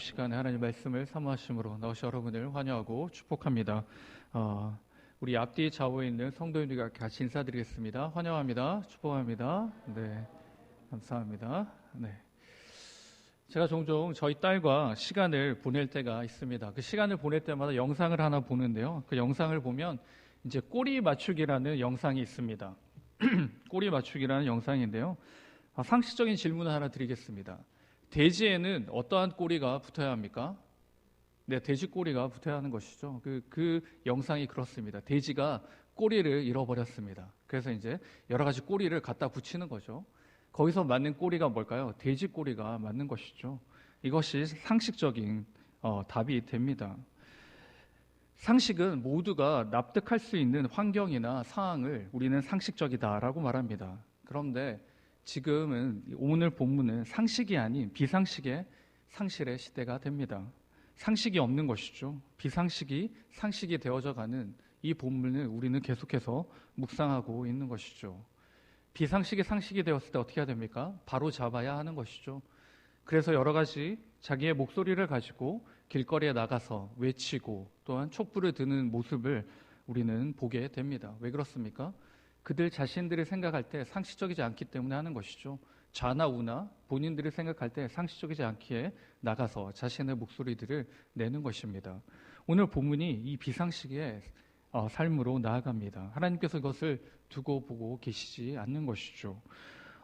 시간에 하나님 말씀을 사모하심으로 나오신 여러분을 환영하고 축복합니다. 우리 앞뒤 좌우에 있는 성도님들과 같이 인사드리겠습니다. 환영합니다. 축복합니다. 네, 감사합니다. 네, 제가 종종 저희 딸과 시간을 보낼 때가 있습니다. 그 시간을 보낼 때마다 영상을 하나 보는데요. 그 영상을 보면 이제 꼬리 맞추기라는 영상이 있습니다. 꼬리 맞추기라는 영상인데요. 상식적인 질문을 하나 드리겠습니다. 돼지에는 어떠한 꼬리가 붙어야 합니까? 네, 돼지 꼬리가 붙어야 하는 것이죠. 그 영상이 그렇습니다. 돼지가 꼬리를 잃어버렸습니다. 그래서 이제 여러 가지 꼬리를 갖다 붙이는 거죠. 거기서 맞는 꼬리가 뭘까요? 돼지 꼬리가 맞는 것이죠. 이것이 상식적인 답이 됩니다. 상식은 모두가 납득할 수 있는 환경이나 상황을 우리는 상식적이다라고 말합니다. 그런데 지금은 오늘 본문은 상식이 아닌 비상식의 상실의 시대가 됩니다. 상식이 없는 것이죠. 비상식이 상식이 되어져 가는 이 본문을 우리는 계속해서 묵상하고 있는 것이죠. 비상식이 상식이 되었을 때 어떻게 해야 됩니까? 바로 잡아야 하는 것이죠. 그래서 여러 가지 자기의 목소리를 가지고 길거리에 나가서 외치고 또한 촛불을 드는 모습을 우리는 보게 됩니다. 왜 그렇습니까? 그들 자신들이 생각할 때 상식적이지 않기 때문에 하는 것이죠. 좌나 우나 본인들이 생각할 때 상식적이지 않기에 나가서 자신의 목소리들을 내는 것입니다. 오늘 본문이 이 비상식의 삶으로 나아갑니다. 하나님께서 이것을 두고 보고 계시지 않는 것이죠.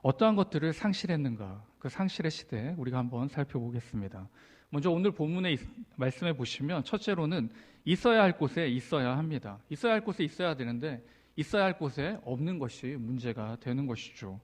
어떠한 것들을 상실했는가? 그 상실의 시대 우리가 한번 살펴보겠습니다. 먼저 오늘 본문의 말씀해 보시면 첫째로는 있어야 할 곳에 있어야 합니다. 있어야 할 곳에 있어야 되는데 있어야 할 곳에 없는 것이 문제가 되는 것이죠.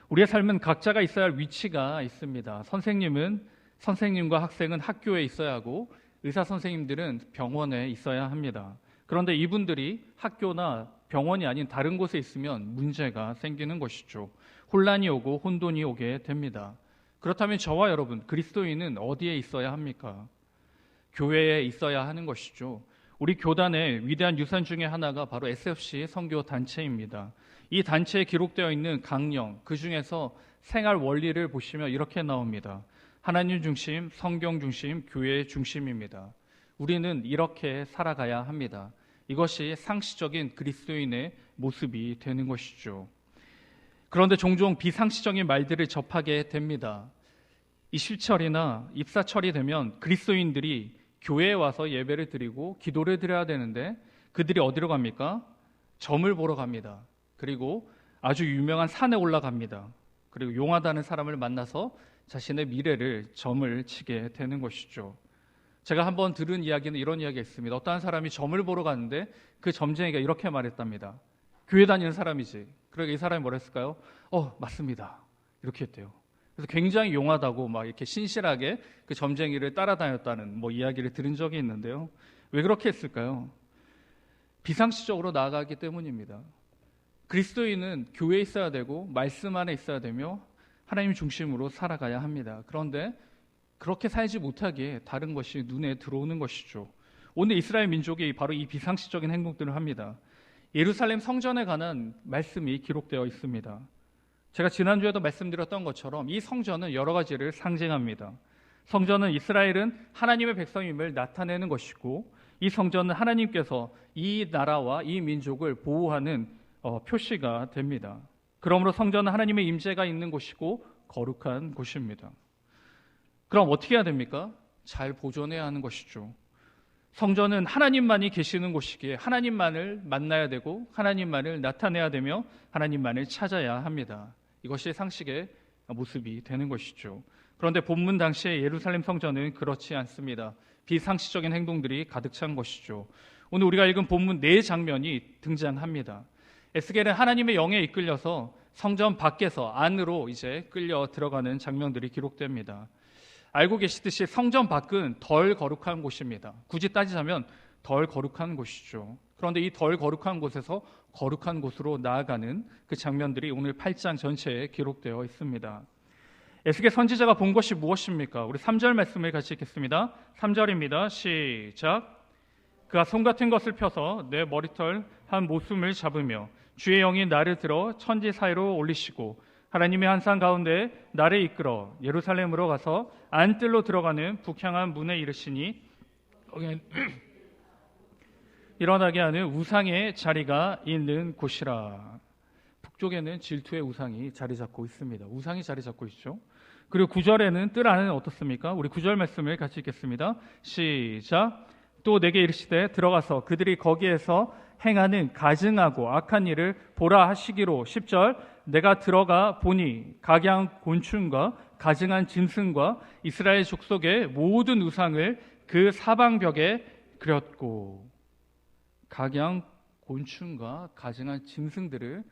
우리의 삶은 각자가 있어야 할 위치가 있습니다. 선생님과 학생은 학교에 있어야 하고 의사 선생님들은 병원에 있어야 합니다. 그런데 이분들이 학교나 병원이 아닌 다른 곳에 있으면 문제가 생기는 것이죠. 혼란이 오고 혼돈이 오게 됩니다. 그렇다면 저와 여러분, 그리스도인은 어디에 있어야 합니까? 교회에 있어야 하는 것이죠. 우리 교단의 위대한 유산 중에 하나가 바로 SFC 선교 단체입니다. 이 단체에 기록되어 있는 강령, 그 중에서 생활 원리를 보시면 이렇게 나옵니다. 하나님 중심, 성경 중심, 교회 중심입니다. 우리는 이렇게 살아가야 합니다. 이것이 상식적인 그리스도인의 모습이 되는 것이죠. 그런데 종종 비상식적인 말들을 접하게 됩니다. 이 실철이나 입사철이 되면 그리스도인들이 교회에 와서 예배를 드리고 기도를 드려야 되는데 그들이 어디로 갑니까? 점을 보러 갑니다. 그리고 아주 유명한 산에 올라갑니다. 그리고 용하다는 사람을 만나서 자신의 미래를 점을 치게 되는 것이죠. 제가 한번 들은 이야기는 이런 이야기가 있습니다. 어떤 사람이 점을 보러 갔는데 그 점쟁이가 이렇게 말했답니다. 교회 다니는 사람이지. 그러니까 이 사람이 뭐라 했을까요? 맞습니다. 이렇게 했대요. 그래서 굉장히 용하다고 막 이렇게 신실하게 그 점쟁이를 따라다녔다는 이야기를 들은 적이 있는데요. 왜 그렇게 했을까요? 비상식적으로 나아가기 때문입니다. 그리스도인은 교회에 있어야 되고 말씀 안에 있어야 되며 하나님 중심으로 살아가야 합니다. 그런데 그렇게 살지 못하기에 다른 것이 눈에 들어오는 것이죠. 오늘 이스라엘 민족이 바로 이 비상식적인 행동들을 합니다. 예루살렘 성전에 관한 말씀이 기록되어 있습니다. 제가 지난주에도 말씀드렸던 것처럼 이 성전은 여러 가지를 상징합니다. 성전은 이스라엘은 하나님의 백성임을 나타내는 것이고 이 성전은 하나님께서 이 나라와 이 민족을 보호하는 표시가 됩니다. 그러므로 성전은 하나님의 임재가 있는 곳이고 거룩한 곳입니다. 그럼 어떻게 해야 됩니까? 잘 보존해야 하는 것이죠. 성전은 하나님만이 계시는 곳이기에 하나님만을 만나야 되고 하나님만을 나타내야 되며 하나님만을 찾아야 합니다. 이것이 상식의 모습이 되는 것이죠. 그런데 본문 당시에 예루살렘 성전은 그렇지 않습니다. 비상식적인 행동들이 가득 찬 것이죠. 오늘 우리가 읽은 본문 4장면이 등장합니다. 에스겔은 하나님의 영에 이끌려서 성전 밖에서 안으로 이제 끌려 들어가는 장면들이 기록됩니다. 알고 계시듯이 성전 밖은 덜 거룩한 곳입니다. 굳이 따지자면 덜 거룩한 곳이죠. 그런데 이 덜 거룩한 곳에서 거룩한 곳으로 나아가는 그 장면들이 오늘 8장 전체에 기록되어 있습니다. 에스겔 선지자가 본 것이 무엇입니까? 우리 3절 말씀을 같이 읽겠습니다. 3절입니다. 시작. 그가 손 같은 것을 펴서 내 머리털 한 모숨을 잡으며 주의 영이 나를 들어 천지 사이로 올리시고 하나님의 환상 가운데 나를 이끌어 예루살렘으로 가서 안뜰로 들어가는 북향한 문에 이르시니 거기에 일어나게 하는 우상의 자리가 있는 곳이라. 북쪽에는 질투의 우상이 자리 잡고 있습니다. 우상이 자리 잡고 있죠. 그리고 9절에는 뜰 안에는 어떻습니까? 우리 9절 말씀을 같이 읽겠습니다. 시작. 또 내게 이르시되 들어가서 그들이 거기에서 행하는 가증하고 악한 일을 보라 하시기로. 10절. 내가 들어가 보니 각양 곤충과 가증한 짐승과 이스라엘 족속의 모든 우상을 그 사방벽에 그렸고. 각양 곤충과 가증한 짐승들을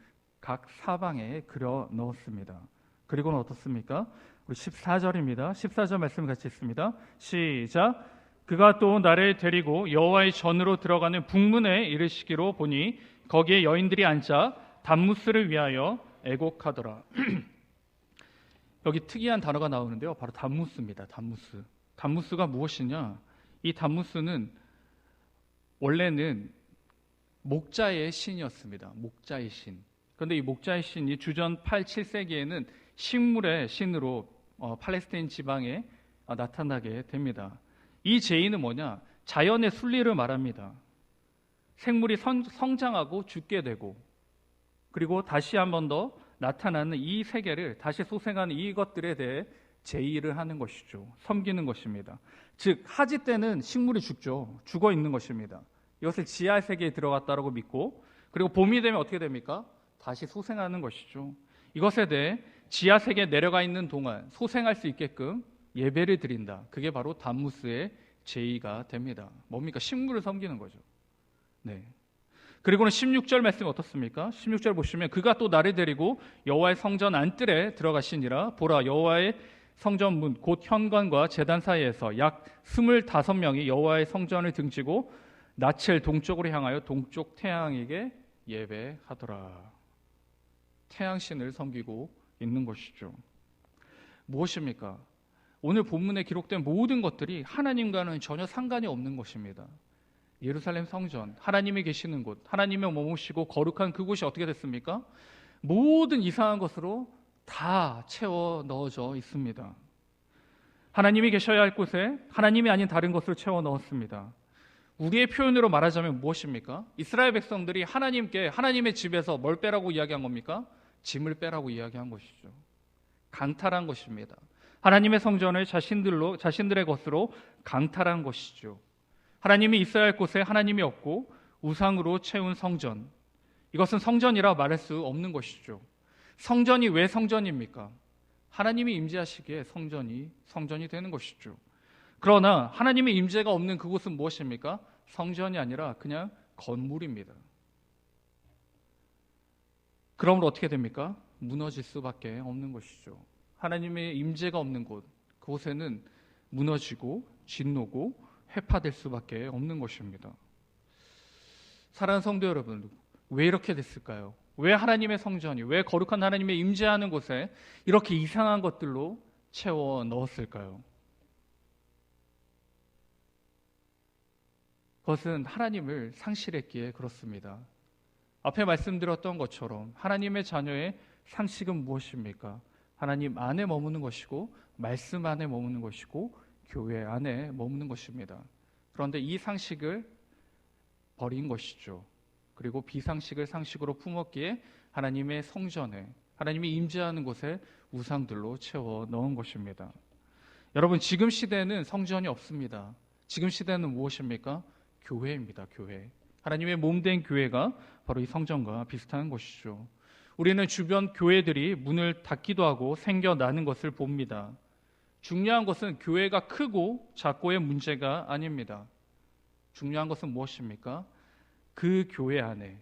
각 사방에 그려 넣었습니다. 그리고는 어떻습니까? 우리 14절입니다. 14절 말씀 같이 읽습니다. 시작. 그가 또 나를 데리고 여호와의 전으로 들어가는 북문에 이르시기로 보니 거기에 여인들이 앉아 담무스를 위하여 애곡하더라. 여기 특이한 단어가 나오는데요. 바로 담무스입니다. 담무스. 담무스가 무엇이냐? 이 담무스는 원래는 목자의 신이었습니다. 목자의 신. 그런데 이 목자의 신이 주전 8, 7세기에는 식물의 신으로 팔레스타인 지방에 나타나게 됩니다. 이 제의는 뭐냐? 자연의 순리를 말합니다. 생물이 성장하고 죽게 되고 그리고 다시 한 번 더 나타나는 이 세계를 다시 소생하는 이것들에 대해 제의를 하는 것이죠. 섬기는 것입니다. 즉 하지 때는 식물이 죽죠. 죽어 있는 것입니다. 이것을 지하 세계에 들어갔다라고 믿고 그리고 봄이 되면 어떻게 됩니까? 다시 소생하는 것이죠. 이것에 대해 지하 세계에 내려가 있는 동안 소생할 수 있게끔 예배를 드린다. 그게 바로 담무스의 제의가 됩니다. 뭡니까? 식물을 섬기는 거죠. 네. 그리고는 16절 말씀이 어떻습니까? 16절 보시면 그가 또 나를 데리고 여호와의 성전 안뜰에 들어가시니라. 보라 여호와의 성전 문 곧 현관과 제단 사이에서 약 25명이 여호와의 성전을 등지고 낯을 동쪽으로 향하여 동쪽 태양에게 예배하더라. 태양신을 섬기고 있는 것이죠. 무엇입니까? 오늘 본문에 기록된 모든 것들이 하나님과는 전혀 상관이 없는 것입니다. 예루살렘 성전, 하나님이 계시는 곳, 하나님이 머무시고 거룩한 그곳이 어떻게 됐습니까? 모든 이상한 것으로 다 채워 넣어져 있습니다. 하나님이 계셔야 할 곳에 하나님이 아닌 다른 것을 채워 넣었습니다. 우리의 표현으로 말하자면 무엇입니까? 이스라엘 백성들이 하나님께 하나님의 집에서 뭘 빼라고 이야기한 겁니까? 짐을 빼라고 이야기한 것이죠. 강탈한 것입니다. 하나님의 성전을 자신들의 것으로 강탈한 것이죠. 하나님이 있어야 할 곳에 하나님이 없고 우상으로 채운 성전. 이것은 성전이라 말할 수 없는 것이죠. 성전이 왜 성전입니까? 하나님이 임재하시기에 성전이 되는 것이죠. 그러나 하나님의 임재가 없는 그곳은 무엇입니까? 성전이 아니라 그냥 건물입니다. 그러므로 어떻게 됩니까? 무너질 수밖에 없는 것이죠. 하나님의 임재가 없는 곳, 그곳에는 무너지고 진노고 회파될 수밖에 없는 것입니다. 사랑하는 성도 여러분, 왜 이렇게 됐을까요? 왜 하나님의 성전이, 왜 거룩한 하나님의 임재하는 곳에 이렇게 이상한 것들로 채워 넣었을까요? 그것은 하나님을 상실했기에 그렇습니다. 앞에 말씀드렸던 것처럼 하나님의 자녀의 상식은 무엇입니까? 하나님 안에 머무는 것이고 말씀 안에 머무는 것이고 교회 안에 머무는 것입니다. 그런데 이 상식을 버린 것이죠. 그리고 비상식을 상식으로 품었기에 하나님의 성전에, 하나님이 임재하는 곳에 우상들로 채워 넣은 것입니다. 여러분, 지금 시대에는 성전이 없습니다. 지금 시대는 무엇입니까? 교회입니다. 교회. 하나님의 몸된 교회가 바로 이 성전과 비슷한 것이죠. 우리는 주변 교회들이 문을 닫기도 하고 생겨나는 것을 봅니다. 중요한 것은 교회가 크고 작고의 문제가 아닙니다. 중요한 것은 무엇입니까? 그 교회 안에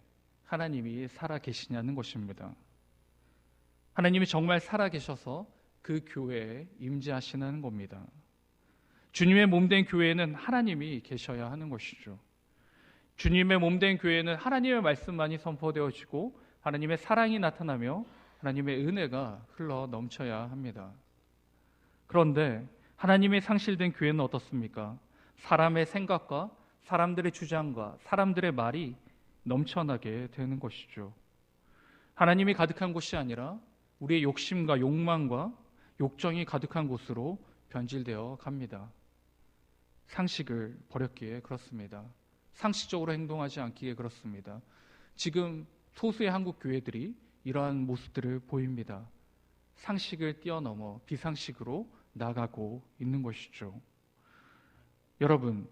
하나님이 살아 계시냐는 것입니다. 하나님이 정말 살아 계셔서 그 교회에 임재하시는 겁니다. 주님의 몸된 교회에는 하나님이 계셔야 하는 것이죠. 주님의 몸된 교회에는 하나님의 말씀만이 선포되어지고 하나님의 사랑이 나타나며 하나님의 은혜가 흘러 넘쳐야 합니다. 그런데 하나님의 상실된 교회는 어떻습니까? 사람의 생각과 사람들의 주장과 사람들의 말이 넘쳐나게 되는 것이죠. 하나님이 가득한 곳이 아니라 우리의 욕심과 욕망과 욕정이 가득한 곳으로 변질되어 갑니다. 상식을 버렸기에 그렇습니다. 상식적으로 행동하지 않기에 그렇습니다. 지금 소수의 한국 교회들이 이러한 모습들을 보입니다. 상식을 뛰어넘어 비상식으로 나가고 있는 것이죠. 여러분,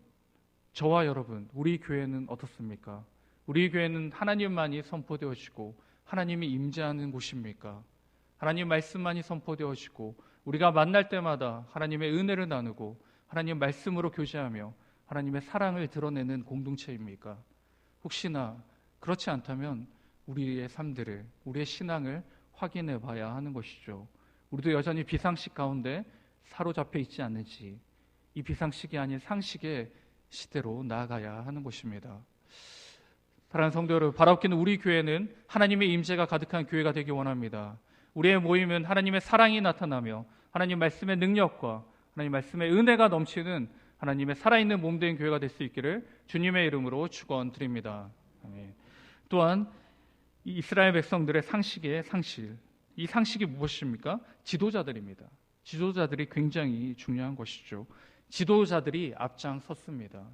저와 여러분, 우리 교회는 어떻습니까? 우리 교회는 하나님만이 선포되어지고 하나님이 임재하는 곳입니까? 하나님 말씀만이 선포되어지고 우리가 만날 때마다 하나님의 은혜를 나누고 하나님 말씀으로 교제하며 하나님의 사랑을 드러내는 공동체입니까? 혹시나 그렇지 않다면 우리의 삶들을, 우리의 신앙을 확인해 봐야 하는 것이죠. 우리도 여전히 비상식 가운데 사로잡혀 있지 않는지, 이 비상식이 아닌 상식의 시대로 나아가야 하는 것입니다. 사랑하는 성도 여러분, 바라옵기는 우리 교회는 하나님의 임재가 가득한 교회가 되기 원합니다. 우리의 모임은 하나님의 사랑이 나타나며 하나님 말씀의 능력과 하나님 말씀의 은혜가 넘치는 하나님의 살아있는 몸된 교회가 될 수 있기를 주님의 이름으로 축원드립니다. 아멘. 또한 이 이스라엘 백성들의 상식의 상실, 이 상식이 무엇입니까? 지도자들입니다. 지도자들이 굉장히 중요한 것이죠. 지도자들이 앞장섰습니다.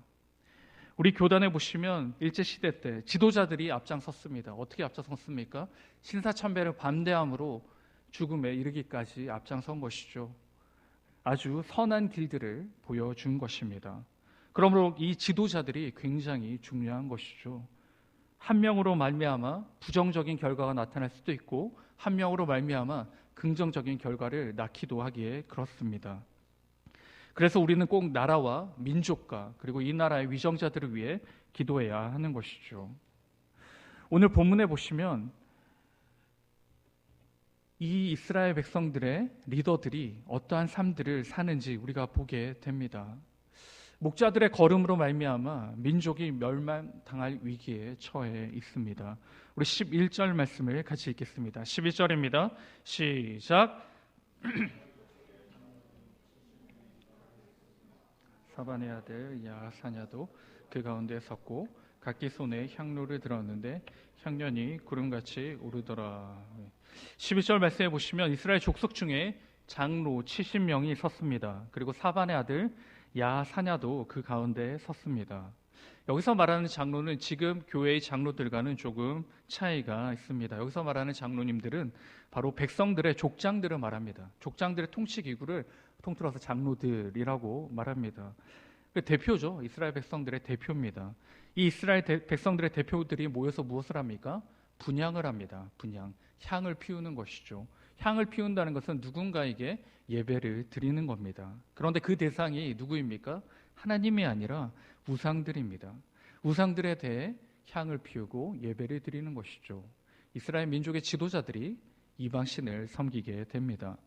우리 교단에 보시면 일제시대 때 지도자들이 앞장섰습니다. 어떻게 앞장섰습니까? 신사참배를 반대함으로 죽음에 이르기까지 앞장선 것이죠. 아주 선한 길들을 보여준 것입니다. 그러므로 이 지도자들이 굉장히 중요한 것이죠. 한 명으로 말미암아 부정적인 결과가 나타날 수도 있고 한 명으로 말미암아 긍정적인 결과를 낳기도 하기에 그렇습니다. 그래서 우리는 꼭 나라와 민족과 그리고 이 나라의 위정자들을 위해 기도해야 하는 것이죠. 오늘 본문에 보시면 이 이스라엘 백성들의 리더들이 어떠한 삶들을 사는지 우리가 보게 됩니다. 목자들의 걸음으로 말미암아 민족이 멸망당할 위기에 처해 있습니다. 우리 11절 말씀을 같이 읽겠습니다. 11절입니다. 시작. 사반의 아들 야사냐도 그 가운데 섰고 각기 손에 향로를 들었는데 향년이 구름같이 오르더라. 11절 말씀에 보시면 이스라엘 족속 중에 장로 70명이 섰습니다. 그리고 사반의 아들 야사냐도 그 가운데 섰습니다. 여기서 말하는 장로는 지금 교회의 장로들과는 조금 차이가 있습니다. 여기서 말하는 장로님들은 바로 백성들의 족장들을 말합니다. 족장들의 통치기구를 통틀어서 장로들이라고 말합니다. 대표죠. 이스라엘 백성들의 대표입니다. 이 이스라엘 백성들의 대표들이 모여서 무엇을 합니까? 분향을 합니다. 분향, 향을 피우는 것이죠. 향을 피운다는 것은 누군가에게 예배를 드리는 겁니다. 그런데 그 대상이 누구입니까? 하나님이 아니라 우상들입니다. 우상들에 대해 향을 피우고 예배를 드리는 것이죠. 이스라엘 민족의 지도자들이 이방신을 섬기게 됩니다.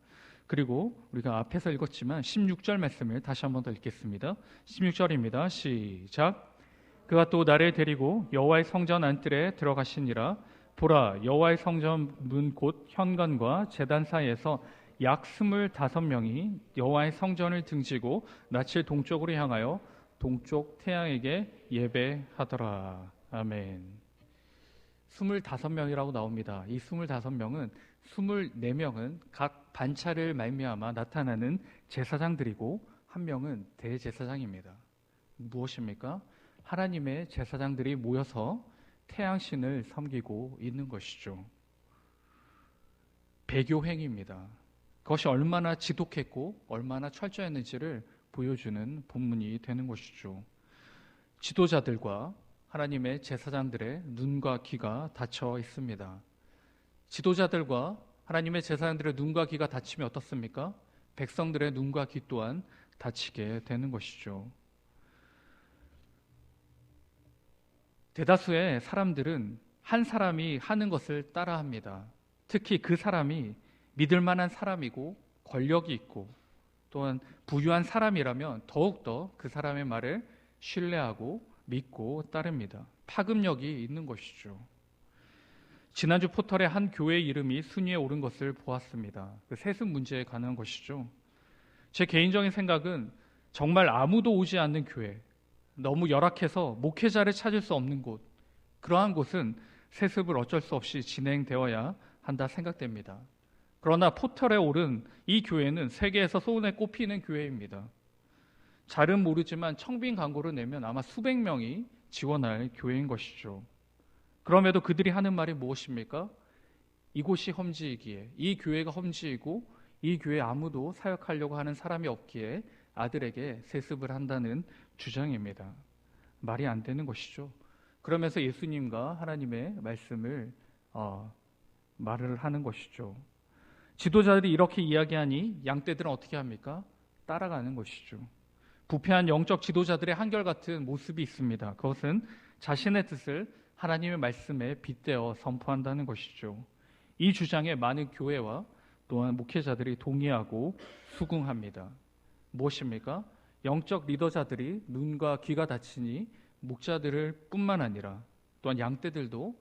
그리고 우리가 앞에서 읽었지만 16절 말씀을 다시 한 번 더 읽겠습니다. 16절입니다. 시작. 그가 또 나를 데리고 여호와의 성전 안뜰에 들어가시니라. 보라, 여호와의 성전 문 곧 현관과 제단 사이에서 약 25명이 여호와의 성전을 등지고 낯을 동쪽으로 향하여 동쪽 태양에게 예배하더라. 아멘. 25명이라고 나옵니다. 이 25명은 24명은 각 반차를 말미암아 나타나는 제사장들이고 한 명은 대제사장입니다. 무엇입니까? 하나님의 제사장들이 모여서 태양신을 섬기고 있는 것이죠. 배교 행위입니다. 그것이 얼마나 지독했고 얼마나 철저했는지를 보여주는 본문이 되는 것이죠. 지도자들과 하나님의 제사장들의 눈과 귀가 닫혀 있습니다. 지도자들과 하나님의 제사장들의 눈과 귀가 닫히면 어떻습니까? 백성들의 눈과 귀 또한 닫히게 되는 것이죠. 대다수의 사람들은 한 사람이 하는 것을 따라합니다. 특히 그 사람이 믿을 만한 사람이고 권력이 있고 또한 부유한 사람이라면 더욱더 그 사람의 말을 신뢰하고 믿고 따릅니다. 파급력이 있는 것이죠. 지난주 포털에 한 교회 이름이 순위에 오른 것을 보았습니다. 그 세습 문제에 관한 것이죠. 제 개인적인 생각은 정말 아무도 오지 않는 교회, 너무 열악해서 목회자를 찾을 수 없는 곳, 그러한 곳은 세습을 어쩔 수 없이 진행되어야 한다 생각됩니다. 그러나 포털에 오른 이 교회는 세계에서 손에 꼽히는 교회입니다. 잘은 모르지만 청빈 광고를 내면 아마 수백 명이 지원할 교회인 것이죠. 그럼에도 그들이 하는 말이 무엇입니까? 이곳이 험지이기에, 이 교회가 험지이고 이 교회에 아무도 사역하려고 하는 사람이 없기에 아들에게 세습을 한다는 주장입니다. 말이 안 되는 것이죠. 그러면서 예수님과 하나님의 말씀을 말을 하는 것이죠. 지도자들이 이렇게 이야기하니 양떼들은 어떻게 합니까? 따라가는 것이죠. 부패한 영적 지도자들의 한결같은 모습이 있습니다. 그것은 자신의 뜻을 하나님의 말씀에 빗대어 선포한다는 것이죠. 이 주장에 많은 교회와 또한 목회자들이 동의하고 수긍합니다. 무엇입니까? 영적 리더자들이 눈과 귀가 다치니 목자들을 뿐만 아니라 또한 양떼들도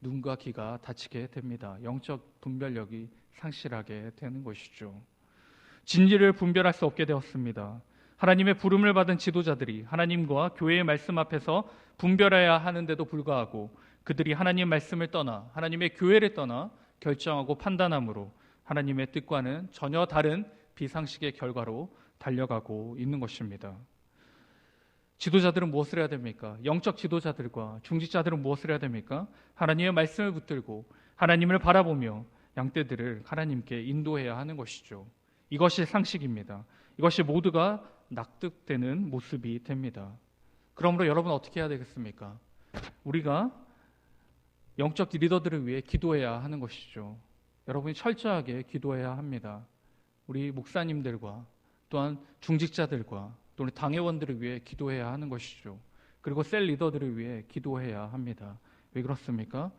눈과 귀가 다치게 됩니다. 영적 분별력이 상실하게 되는 것이죠. 진리를 분별할 수 없게 되었습니다. 하나님의 부름을 받은 지도자들이 하나님과 교회의 말씀 앞에서 분별해야 하는데도 불구하고 그들이 하나님 말씀을 떠나 하나님의 교회를 떠나 결정하고 판단함으로 하나님의 뜻과는 전혀 다른 비상식의 결과로 달려가고 있는 것입니다. 지도자들은 무엇을 해야 됩니까? 영적 지도자들과 중직자들은 무엇을 해야 됩니까? 하나님의 말씀을 붙들고 하나님을 바라보며 양떼들을 하나님께 인도해야 하는 것이죠. 이것이 상식입니다. 이것이 모두가 납득되는 모습이 됩니다. 그러므로 여러분 어떻게 해야 되겠습니까? 우리가 영적 리더들을 위해 기도해야 하는 것이죠. 여러분이 철저하게 기도해야 합니다. 우리 목사님들과 또한 중직자들과 또 우리 당회원들을 위해 기도해야 하는 것이죠. 그리고 셀 리더들을 위해 기도해야 합니다. 왜 그렇습니까?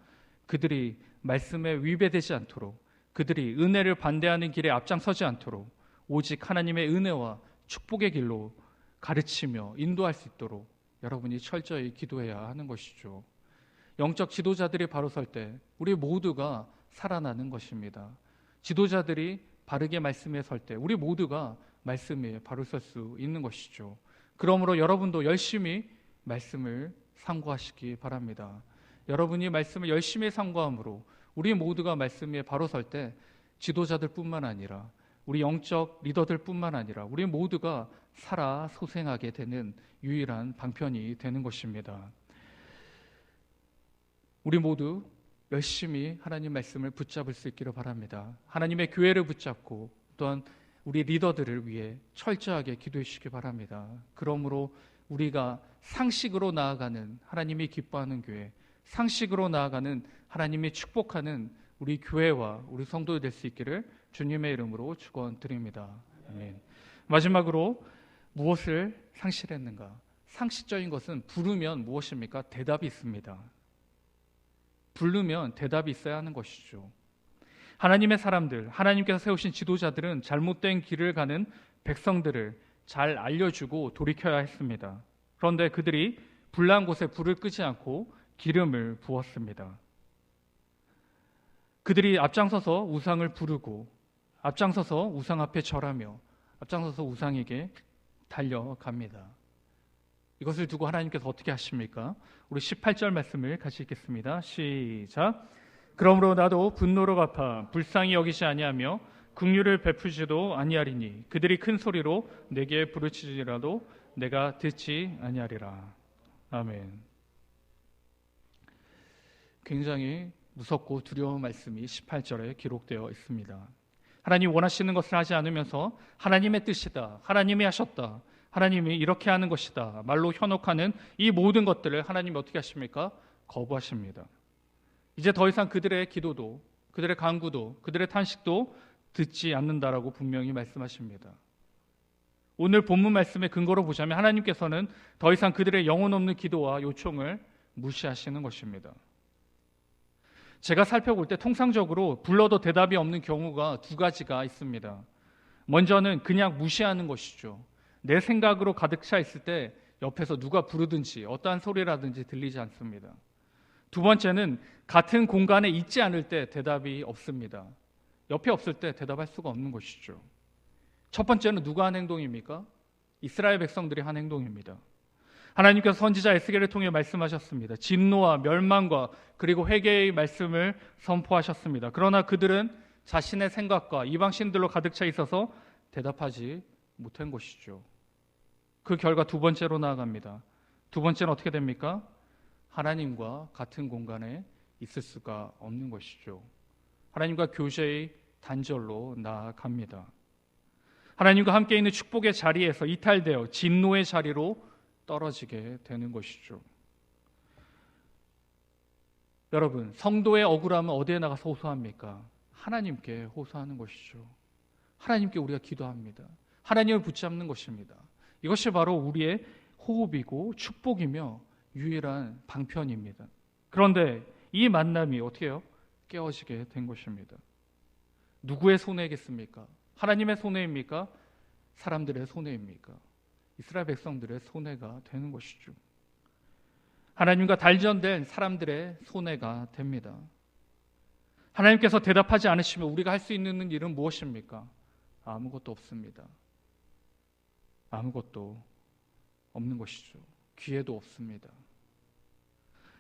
그들이 말씀에 위배되지 않도록, 그들이 은혜를 반대하는 길에 앞장서지 않도록 오직 하나님의 은혜와 축복의 길로 가르치며 인도할 수 있도록 여러분이 철저히 기도해야 하는 것이죠. 영적 지도자들이 바로 설 때 우리 모두가 살아나는 것입니다. 지도자들이 바르게 말씀에 설 때 우리 모두가 말씀에 바로 설 수 있는 것이죠. 그러므로 여러분도 열심히 말씀을 상고하시기 바랍니다. 여러분이 말씀을 열심히 상고함으로 우리 모두가 말씀에 바로 설 때 지도자들뿐만 아니라 우리 영적 리더들뿐만 아니라 우리 모두가 살아 소생하게 되는 유일한 방편이 되는 것입니다. 우리 모두 열심히 하나님 말씀을 붙잡을 수 있기를 바랍니다. 하나님의 교회를 붙잡고 또한 우리 리더들을 위해 철저하게 기도해 주시기 바랍니다. 그러므로 우리가 상식으로 나아가는 하나님이 기뻐하는 교회, 상식으로 나아가는 하나님이 축복하는 우리 교회와 우리 성도들 될 수 있기를 주님의 이름으로 축원드립니다. 아멘. 마지막으로 무엇을 상실했는가? 상식적인 것은 부르면 무엇입니까? 대답이 있습니다. 부르면 대답이 있어야 하는 것이죠. 하나님의 사람들, 하나님께서 세우신 지도자들은 잘못된 길을 가는 백성들을 잘 알려주고 돌이켜야 했습니다. 그런데 그들이 불난 곳에 불을 끄지 않고 기름을 부었습니다. 그들이 앞장서서 우상을 부르고 앞장서서 우상 앞에 절하며 앞장서서 우상에게 달려갑니다. 이것을 두고 하나님께서 어떻게 하십니까? 우리 18절 말씀을 같이 읽겠습니다. 시작. 그러므로 나도 분노로 갚아 불쌍히 여기지 아니하며 긍휼을 베푸지도 아니하리니 그들이 큰 소리로 내게 부르짖으라도 내가 듣지 아니하리라. 아멘. 굉장히 무섭고 두려운 말씀이 18절에 기록되어 있습니다. 하나님 원하시는 것을 하지 않으면서 하나님의 뜻이다, 하나님이 하셨다, 하나님이 이렇게 하는 것이다 말로 현혹하는 이 모든 것들을 하나님이 어떻게 하십니까? 거부하십니다. 이제 더 이상 그들의 기도도, 그들의 간구도, 그들의 탄식도 듣지 않는다라고 분명히 말씀하십니다. 오늘 본문 말씀의 근거로 보자면 하나님께서는 더 이상 그들의 영혼 없는 기도와 요청을 무시하시는 것입니다. 제가 살펴볼 때 통상적으로 불러도 대답이 없는 경우가 두 가지가 있습니다. 먼저는 그냥 무시하는 것이죠. 내 생각으로 가득 차 있을 때 옆에서 누가 부르든지 어떠한 소리라든지 들리지 않습니다. 두 번째는 같은 공간에 있지 않을 때 대답이 없습니다. 옆에 없을 때 대답할 수가 없는 것이죠. 첫 번째는 누가 한 행동입니까? 이스라엘 백성들이 한 행동입니다. 하나님께서 선지자 에스겔을 통해 말씀하셨습니다. 진노와 멸망과 그리고 회개의 말씀을 선포하셨습니다. 그러나 그들은 자신의 생각과 이방신들로 가득 차 있어서 대답하지 못한 것이죠. 그 결과 두 번째로 나아갑니다. 두 번째는 어떻게 됩니까? 하나님과 같은 공간에 있을 수가 없는 것이죠. 하나님과 교제의 단절로 나아갑니다. 하나님과 함께 있는 축복의 자리에서 이탈되어 진노의 자리로 떨어지게 되는 것이죠. 여러분, 성도의 억울함은 어디에 나가서 호소합니까? 하나님께 호소하는 것이죠. 하나님께 우리가 기도합니다. 하나님을 붙잡는 것입니다. 이것이 바로 우리의 호흡이고 축복이며 유일한 방편입니다. 그런데 이 만남이 어떻게 해요? 깨어지게 된 것입니다. 누구의 손해겠습니까? 하나님의 손해입니까? 사람들의 손해입니까? 이스라엘 백성들의 손해가 되는 것이죠. 하나님과 단절된 사람들의 손해가 됩니다. 하나님께서 대답하지 않으시면 우리가 할 수 있는 일은 무엇입니까? 아무것도 없습니다. 아무것도 없는 것이죠. 기회도 없습니다.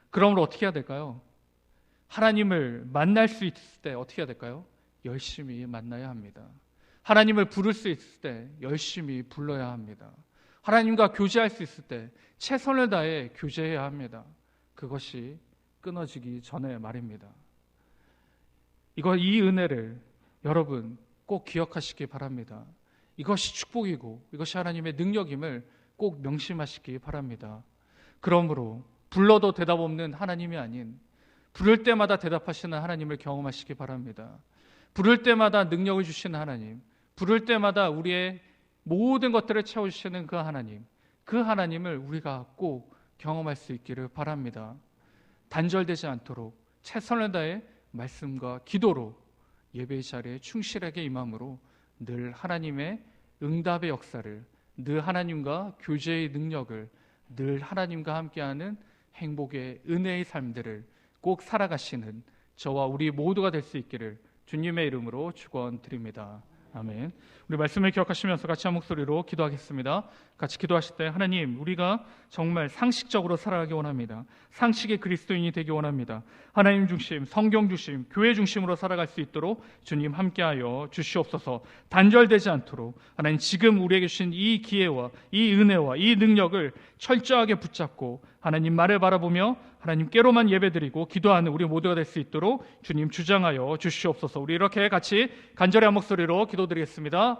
그러므로 어떻게 해야 될까요? 하나님을 만날 수 있을 때 어떻게 해야 될까요? 열심히 만나야 합니다. 하나님을 부를 수 있을 때 열심히 불러야 합니다. 하나님과 교제할 수 있을 때 최선을 다해 교제해야 합니다. 그것이 끊어지기 전에 말입니다. 이 은혜를 여러분 꼭 기억하시기 바랍니다. 이것이 축복이고 이것이 하나님의 능력임을 꼭 명심하시기 바랍니다. 그러므로 불러도 대답 없는 하나님이 아닌 부를 때마다 대답하시는 하나님을 경험하시기 바랍니다. 부를 때마다 능력을 주시는 하나님, 부를 때마다 우리의 모든 것들을 채워주시는 그 하나님을 우리가 꼭 경험할 수 있기를 바랍니다. 단절되지 않도록 최선을 다해 말씀과 기도로 예배의 자리에 충실하게 임함으로 늘 하나님의 응답의 역사를, 늘 하나님과 교제의 능력을, 늘 하나님과 함께하는 행복의 은혜의 삶들을 꼭 살아가시는 저와 우리 모두가 될 수 있기를 주님의 이름으로 축원드립니다. 아멘. 우리 말씀을 기억하시면서 같이 한 목소리로 기도하겠습니다. 같이 기도하실 때 하나님, 우리가 정말 상식적으로 살아가기 원합니다. 상식의 그리스도인이 되기 원합니다. 하나님 중심, 성경 중심, 교회 중심으로 살아갈 수 있도록 주님 함께하여 주시옵소서. 단절되지 않도록 하나님 지금 우리에게 주신 이 기회와 이 은혜와 이 능력을 철저하게 붙잡고 하나님 말을 바라보며 하나님께로만 예배드리고 기도하는 우리 모두가 될 수 있도록 주님 주장하여 주시옵소서. 우리 이렇게 같이 간절히 한 목소리로 기도드리겠습니다.